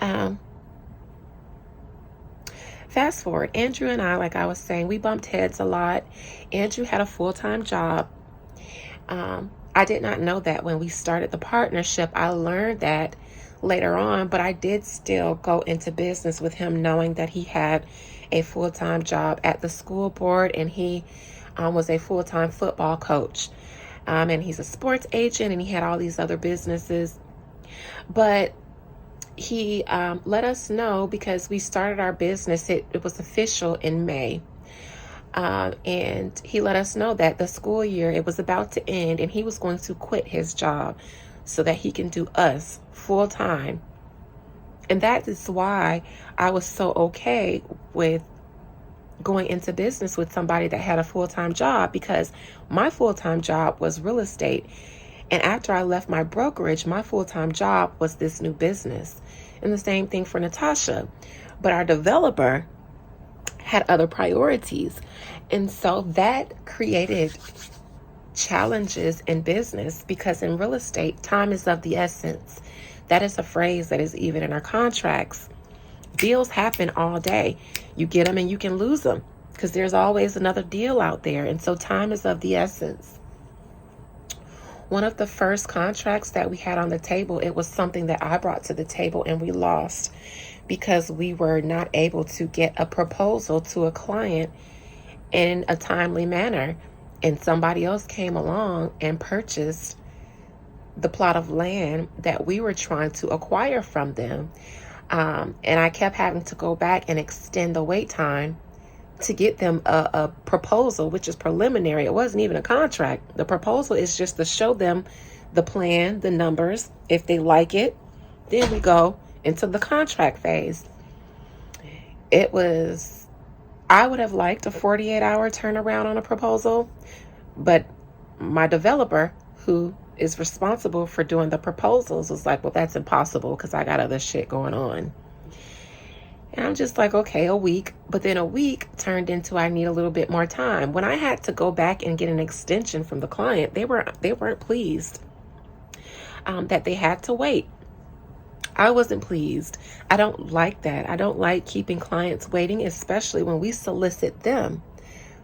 Um, Fast forward, Andrew and I, like I was saying, we bumped heads a lot. Andrew had a full-time job. I did not know that when we started the partnership. I learned that later on, but I did still go into business with him knowing that he had a full-time job at the school board, and he was a full-time football coach. And he's a sports agent, and he had all these other businesses. But he let us know because we started our business. It was official in May. And he let us know that the school year, it was about to end, and he was going to quit his job so that he can do us full time. And that is why I was so okay with going into business with somebody that had a full-time job, because my full-time job was real estate. And after I left my brokerage, my full-time job was this new business. And the same thing for Natasha. But our developer had other priorities. And so that created challenges in business, because in real estate, time is of the essence. That is a phrase that is even in our contracts. Deals happen all day. You get them and you can lose them because there's always another deal out there. And so time is of the essence. One of the first contracts that we had on the table, it was something that I brought to the table and we lost because we were not able to get a proposal to a client in a timely manner. And somebody else came along and purchased the plot of land that we were trying to acquire from them. And I kept having to go back and extend the wait time to get them a proposal, which is preliminary. It wasn't even a contract. The proposal is just to show them the plan, the numbers. If they like it, then we go into the contract phase. I would have liked a 48-hour turnaround on a proposal, but my developer, who is responsible for doing the proposals, was like, well, that's impossible because I got other shit going on. And I'm just like, okay, a week. But then a week turned into I need a little bit more time. When I had to go back and get an extension from the client, they weren't pleased that they had to wait. I wasn't pleased. I don't like that. I don't like keeping clients waiting, especially when we solicit them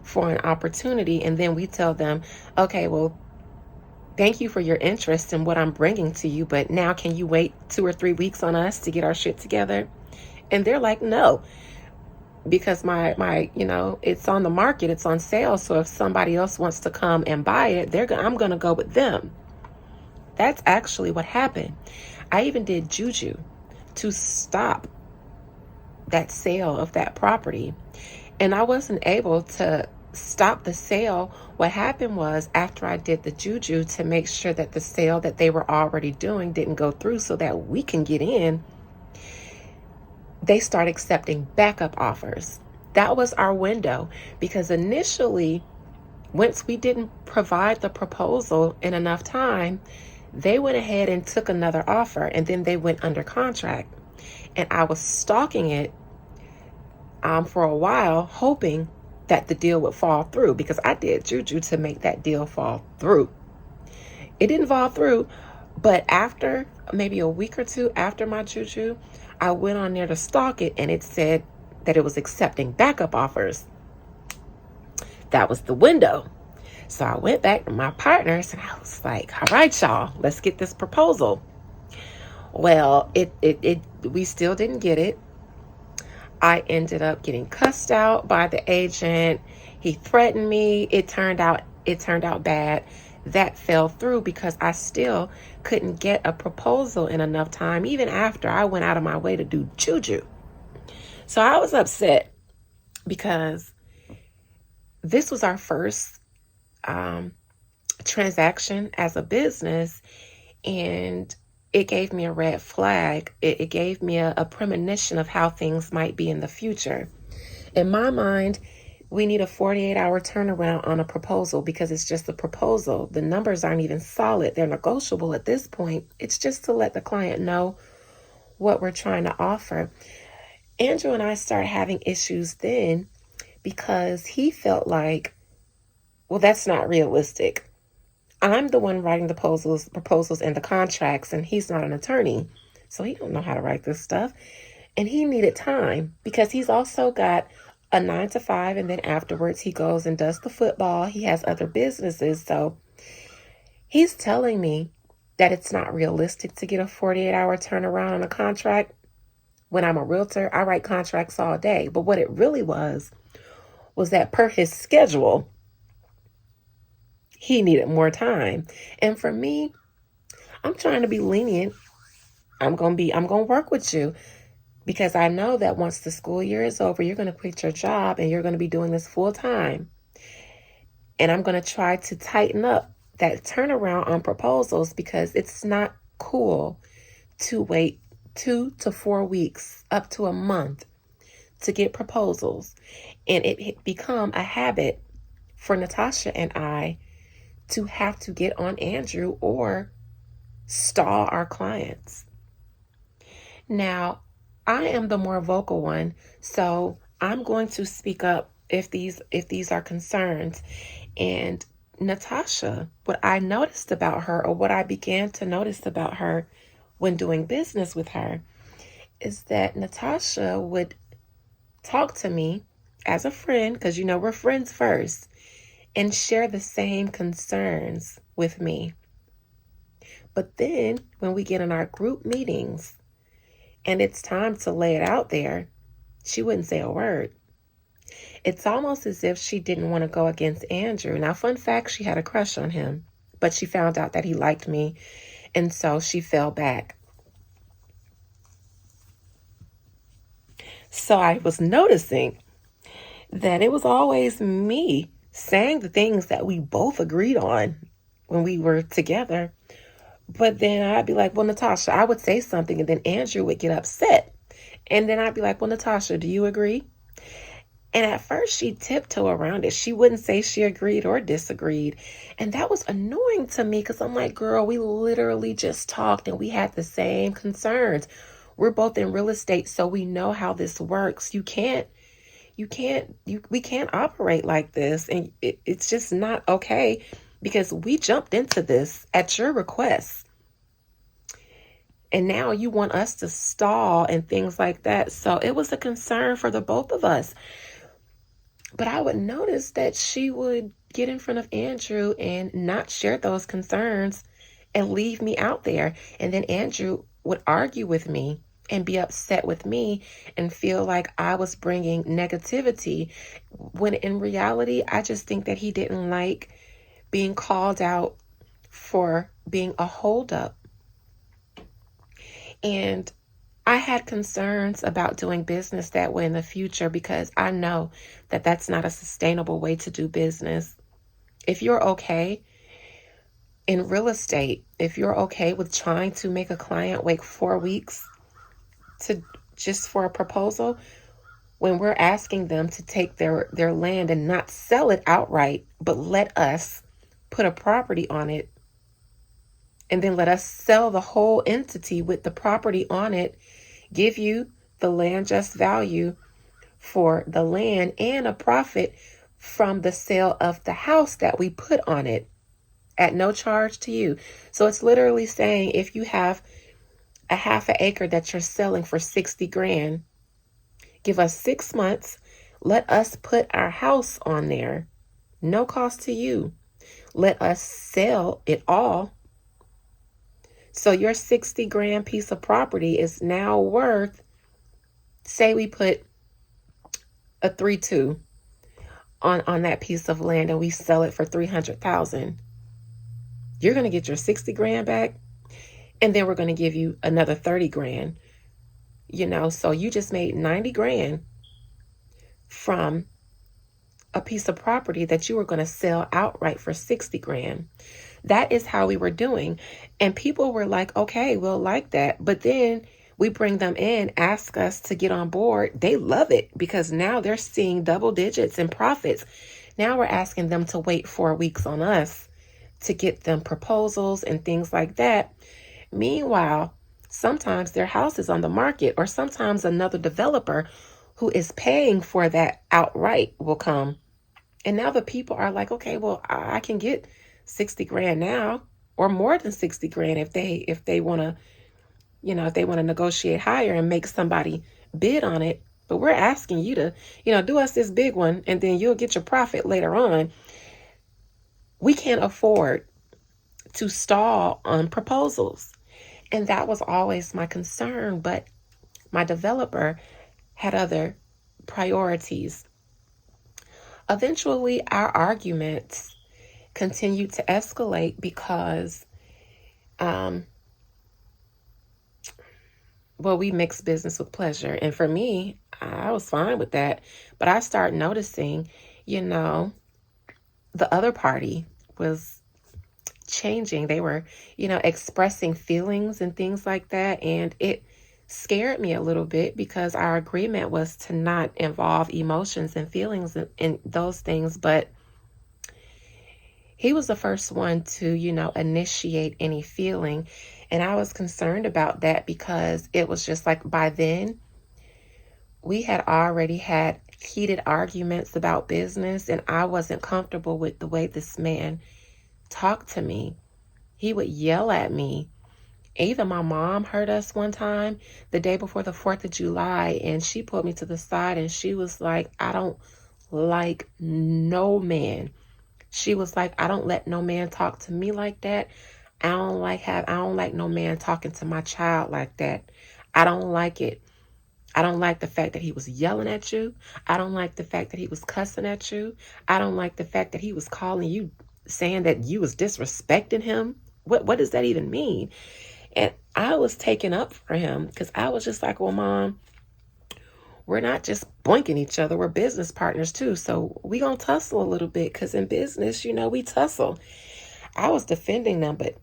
for an opportunity and then we tell them, okay, well, thank you for your interest in what I'm bringing to you, but now can you wait 2 or 3 weeks on us to get our shit together? And they're like, no, because my it's on the market, it's on sale. So if somebody else wants to come and buy it, I'm going to go with them. That's actually what happened. I even did juju to stop that sale of that property. And I wasn't able to stop the sale. What happened was, after I did the juju to make sure that the sale that they were already doing didn't go through so that we can get in, they start accepting backup offers. That was our window, because initially, once we didn't provide the proposal in enough time, they went ahead and took another offer, and then they went under contract. And I was stalking it for a while, hoping that the deal would fall through, because I did juju to make that deal fall through. It didn't fall through, but after maybe a week or two after my juju, I went on there to stalk it, and it said that it was accepting backup offers. That was the window. So I went back to my partners and I was like, all right, y'all, let's get this proposal. Well, we still didn't get it. I ended up getting cussed out by the agent. He threatened me. It turned out bad. That fell through because I still couldn't get a proposal in enough time, even after I went out of my way to do juju. So I was upset because this was our first transaction as a business, and it gave me a red flag. It gave me a premonition of how things might be in the future. In my mind, we need a 48-hour turnaround on a proposal because it's just a proposal. The numbers aren't even solid. They're negotiable at this point. It's just to let the client know what we're trying to offer. Andrew and I started having issues then because he felt like, well, that's not realistic. I'm the one writing the proposals and the contracts, and he's not an attorney. so he don't know how to write this stuff. And he needed time because he's also got a 9 to 5, and then afterwards he goes and does the football. He has other businesses. So he's telling me that it's not realistic to get a 48-hour turnaround on a contract. When I'm a realtor, I write contracts all day. But what it really was that per his schedule, he needed more time. And for me, I'm trying to be lenient. I'm going to work with you because I know that once the school year is over, you're going to quit your job and you're going to be doing this full time. And I'm going to try to tighten up that turnaround on proposals because it's not cool to wait 2 to 4 weeks, up to a month to get proposals. And it become a habit for Natasha and I to have to get on Andrew or stall our clients. Now, I am the more vocal one, so I'm going to speak up if these are concerns. And Natasha, what I noticed about her, or what I began to notice about her when doing business with her, is that Natasha would talk to me as a friend, because we're friends first, and share the same concerns with me. But then when we get in our group meetings and it's time to lay it out there, she wouldn't say a word. It's almost as if she didn't want to go against Andrew. Now, fun fact, she had a crush on him, but she found out that he liked me, and so she fell back. So I was noticing that it was always me saying the things that we both agreed on when we were together. But then I'd be like, well, Natasha, I would say something, and then Andrew would get upset. And then I'd be like, well, Natasha, do you agree? And at first she'd tiptoe around it. She wouldn't say she agreed or disagreed. And that was annoying to me because I'm like, girl, we literally just talked and we had the same concerns. We're both in real estate, so we know how this works. We can't operate like this. And it's just not okay because we jumped into this at your request. And now you want us to stall and things like that. So it was a concern for the both of us. But I would notice that she would get in front of Andrew and not share those concerns and leave me out there. And then Andrew would argue with me and be upset with me and feel like I was bringing negativity, when in reality, I just think that he didn't like being called out for being a holdup. And I had concerns about doing business that way in the future because I know that that's not a sustainable way to do business. If you're okay in real estate, if you're okay with trying to make a client wait 4 weeks just for a proposal, when we're asking them to take their land and not sell it outright, but let us put a property on it, and then let us sell the whole entity with the property on it, give you the land just value for the land and a profit from the sale of the house that we put on it at no charge to you. So it's literally saying if you have a half an acre that you're selling for 60 grand, give us 6 months, let us put our house on there, no cost to you. Let us sell it all. So your 60 grand piece of property is now worth, say we put a 3.2 on that piece of land and we sell it for 300,000. You're going to get your 60 grand back, and then we're going to give you another 30 grand. So you just made 90 grand from a piece of property that you were going to sell outright for 60 grand. That is how we were doing. And people were like, okay, we'll like that. But then we bring them in, ask us to get on board. They love it because now they're seeing double digits in profits. Now we're asking them to wait 4 weeks on us to get them proposals and things like that. Meanwhile, sometimes their house is on the market, or sometimes another developer who is paying for that outright will come. And now the people are like, okay, well, I can get 60 grand now, or more than 60 grand if they want to if they want to negotiate higher and make somebody bid on it. But we're asking you to, do us this big one and then you'll get your profit later on. We can't afford to stall on proposals. And that was always my concern. But my developer had other priorities. Eventually, our arguments continued to escalate because, um, we mix business with pleasure. And for me, I was fine with that. But I started noticing, you know, the other party was changing. They were, expressing feelings and things like that. And it scared me a little bit because our agreement was to not involve emotions and feelings in those things. But he was the first one to, initiate any feeling. And I was concerned about that because it was just like by then we had already had heated arguments about business, and I wasn't comfortable with the way this man talked to me. He would yell at me. Even my mom heard us one time the day before the 4th of July, and she pulled me to the side and she was like, I don't like no man. She was like, I don't let no man talk to me like that. I don't like no man talking to my child like that. I don't like it. I don't like the fact that he was yelling at you. I don't like the fact that he was cussing at you. I don't like the fact that he was calling you, saying that you was disrespecting him. What does that even mean? And I was taken up for him because I was just like, well, Mom, we're not just boinking each other. We're business partners too. So we gonna tussle a little bit because in business, we tussle. I was defending them, but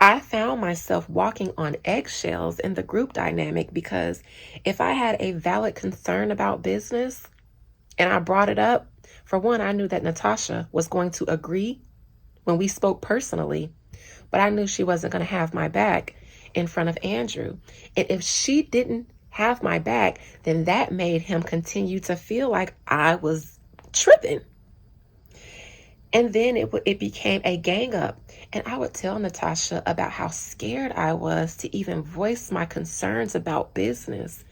I found myself walking on eggshells in the group dynamic because if I had a valid concern about business and I brought it up, for one, I knew that Natasha was going to agree when we spoke personally, but I knew she wasn't going to have my back in front of Andrew. And if she didn't have my back, then that made him continue to feel like I was tripping. And then it became a gang up. And I would tell Natasha about how scared I was to even voice my concerns about business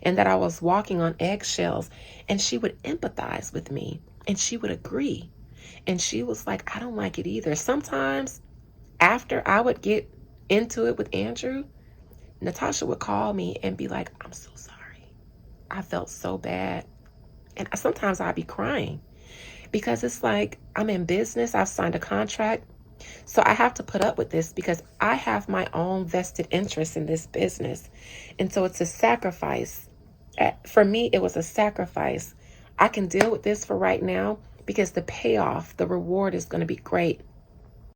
and that I was walking on eggshells. And she would empathize with me and she would agree. And she was like, I don't like it either. Sometimes after I would get into it with Andrew, Natasha would call me and be like, I'm so sorry. I felt so bad. And sometimes I'd be crying because it's like I'm in business. I've signed a contract. So I have to put up with this because I have my own vested interest in this business. And so it's a sacrifice. For me, it was a sacrifice. I can deal with this for right now because the payoff, the reward is going to be great.